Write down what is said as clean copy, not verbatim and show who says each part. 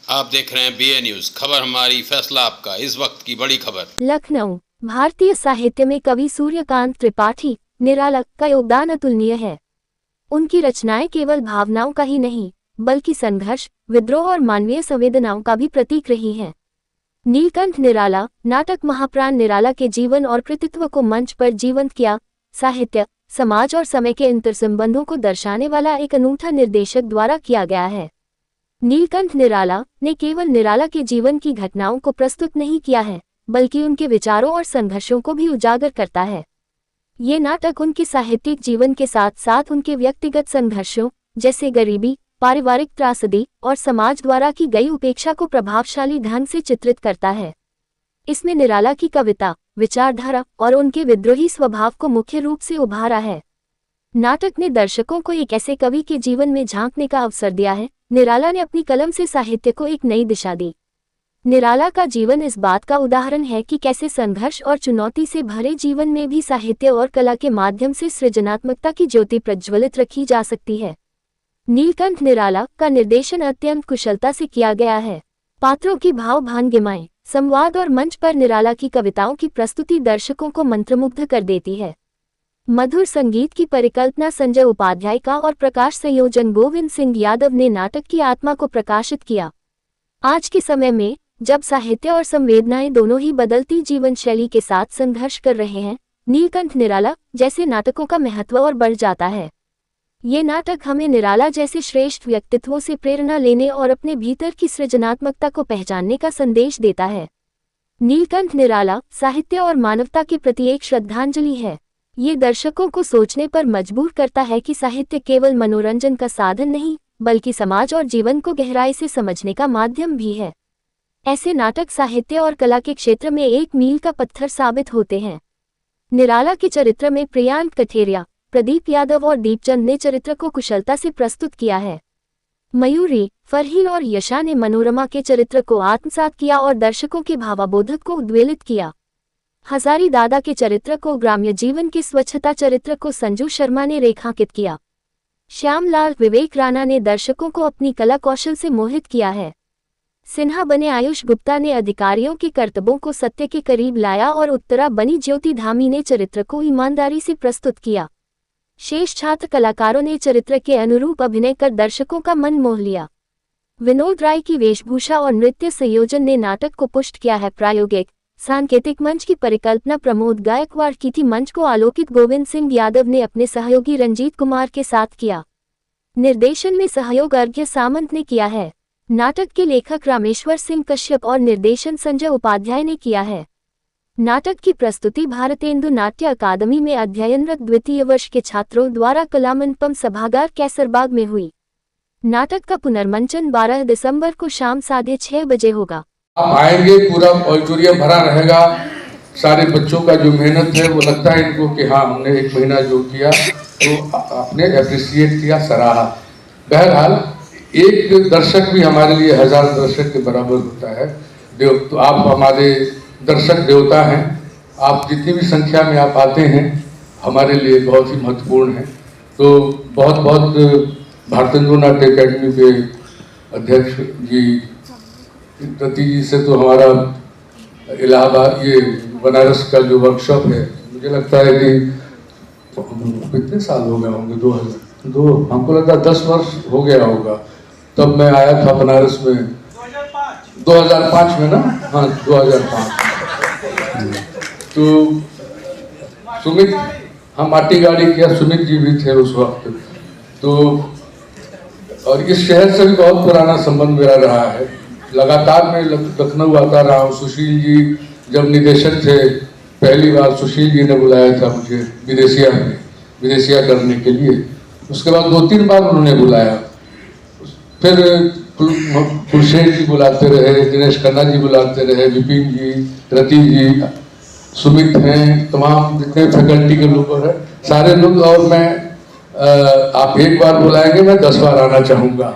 Speaker 1: आप देख रहे हैं BA न्यूज, खबर हमारी फैसला आपका। इस वक्त की बड़ी खबर।
Speaker 2: लखनऊ। भारतीय साहित्य में कवि सूर्यकांत त्रिपाठी निराला का योगदान अतुलनीय है। उनकी रचनाएं केवल भावनाओं का ही नहीं बल्कि संघर्ष, विद्रोह और मानवीय संवेदनाओं का भी प्रतीक रही हैं। नीलकंठ निराला नाटक महाप्राण निराला के जीवन और कृतित्व को मंच पर जीवंत किया। साहित्य, समाज और समय के अंतर्संबंधों को दर्शाने वाला एक अनूठा निर्देशक द्वारा किया गया है। नीलकंठ निराला ने केवल निराला के जीवन की घटनाओं को प्रस्तुत नहीं किया है बल्कि उनके विचारों और संघर्षों को भी उजागर करता है। ये नाटक उनके साहित्यिक जीवन के साथ साथ उनके व्यक्तिगत संघर्षों जैसे गरीबी, पारिवारिक त्रासदी और समाज द्वारा की गई उपेक्षा को प्रभावशाली ढंग से चित्रित करता है। इसमें निराला की कविता, विचारधारा और उनके विद्रोही स्वभाव को मुख्य रूप से उभारा है। नाटक ने दर्शकों को एक ऐसे कवि के जीवन में झांकने का अवसर दिया है। निराला ने अपनी कलम से साहित्य को एक नई दिशा दी। निराला का जीवन इस बात का उदाहरण है कि कैसे संघर्ष और चुनौती से भरे जीवन में भी साहित्य और कला के माध्यम से सृजनात्मकता की ज्योति प्रज्वलित रखी जा सकती है। नीलकंठ निराला का निर्देशन अत्यंत कुशलता से किया गया है। पात्रों की भाव भंगिमाएं, संवाद और मंच पर निराला की कविताओं की प्रस्तुति दर्शकों को मंत्रमुग्ध कर देती है। मधुर संगीत की परिकल्पना संजय उपाध्याय का और प्रकाश संयोजन गोविंद सिंह यादव ने नाटक की आत्मा को प्रकाशित किया। आज के समय में जब साहित्य और संवेदनाएं दोनों ही बदलती जीवन शैली के साथ संघर्ष कर रहे हैं, नीलकंठ निराला जैसे नाटकों का महत्व और बढ़ जाता है। ये नाटक हमें निराला जैसे श्रेष्ठ व्यक्तित्वों से प्रेरणा लेने और अपने भीतर की सृजनात्मकता को पहचानने का संदेश देता है। नीलकंठ निराला साहित्य और मानवता के प्रति एक श्रद्धांजलि है। ये दर्शकों को सोचने पर मजबूर करता है कि साहित्य केवल मनोरंजन का साधन नहीं बल्कि समाज और जीवन को गहराई से समझने का माध्यम भी है। ऐसे नाटक साहित्य और कला के क्षेत्र में एक मील का पत्थर साबित होते हैं। निराला के चरित्र में प्रियांक कठेरिया, प्रदीप यादव और दीपचंद ने चरित्र को कुशलता से प्रस्तुत किया है। मयूरी, फरहीन और यशा ने मनोरमा के चरित्र को आत्मसात किया और दर्शकों के भावाबोधक को उद्वेलित किया। हजारी दादा के चरित्र को, ग्राम्य जीवन के स्वच्छता चरित्र को संजू शर्मा ने रेखांकित किया। श्यामलाल विवेक राणा ने दर्शकों को अपनी कला कौशल से मोहित किया है। सिन्हा बने आयुष गुप्ता ने अधिकारियों के कर्तव्यों को सत्य के करीब लाया और उत्तरा बनी ज्योति धामी ने चरित्र को ईमानदारी से प्रस्तुत किया। शेष छात्र कलाकारों ने चरित्र के अनुरूप अभिनय कर दर्शकों का मन मोह लिया। विनोद राय की वेशभूषा और नृत्य संयोजन ने नाटक को पुष्ट किया है। प्रायोगिक सांकेतिक मंच की परिकल्पना प्रमोद गायकवाड़ की थी। मंच को आलोकित गोविंद सिंह यादव ने अपने सहयोगी रंजीत कुमार के साथ किया। निर्देशन में सहयोग अर्घ्य सामंत ने किया है। नाटक के लेखक रामेश्वर सिंह कश्यप और निर्देशन संजय उपाध्याय ने किया है। नाटक की प्रस्तुति भारतेंदु नाट्य अकादमी में अध्ययनरत द्वितीय वर्ष के छात्रों द्वारा कलामंडपम सभागार कैसरबाग में हुई। नाटक का पुनर्मंचन 12 दिसंबर को शाम 6:30 बजे होगा।
Speaker 3: आप आएंगे, पूरा ऑडिटोरियम भरा रहेगा। सारे बच्चों का जो मेहनत है वो लगता है इनको कि हाँ हमने एक महीना जो किया तो आपने अप्रिशिएट किया, सराहा। बहरहाल एक दर्शक भी हमारे लिए 1000 दर्शक के बराबर होता है। तो आप हमारे दर्शक देवता हैं। आप जितनी भी संख्या में आप आते हैं हमारे लिए बहुत ही महत्वपूर्ण है। तो बहुत बहुत भारतेंदु नाट्य अकेडमी के अध्यक्ष जी रति जी से तो हमारा इलाहाबाद ये बनारस का जो वर्कशॉप है, मुझे लगता है कि कितने साल हो गए होंगे, 2002 हमको लगता है 10 वर्ष हो गया होगा। तब मैं आया था बनारस में 2005 में ना, हाँ 2005। तो सुमित, हम माटी गाड़ी किया, सुमित जी भी थे उस वक्त। तो और इस शहर से भी बहुत पुराना संबंध मेरा रहा है। लगातार मैं लखनऊ आता रहा हूँ। सुशील जी जब निदेशक थे, पहली बार सुशील जी ने बुलाया था मुझे विदेशिया करने के लिए। उसके बाद 2-3 बार उन्होंने बुलाया। फिर खुर्शेद जी बुलाते रहे, दिनेश खन्ना जी बुलाते रहे, विपिन जी, रति जी, सुमित हैं, तमाम जितने फैकल्टी के लोग हैं सारे लोग। और मैं आप एक बार बुलाएंगे, मैं 10 बार आना चाहूँगा।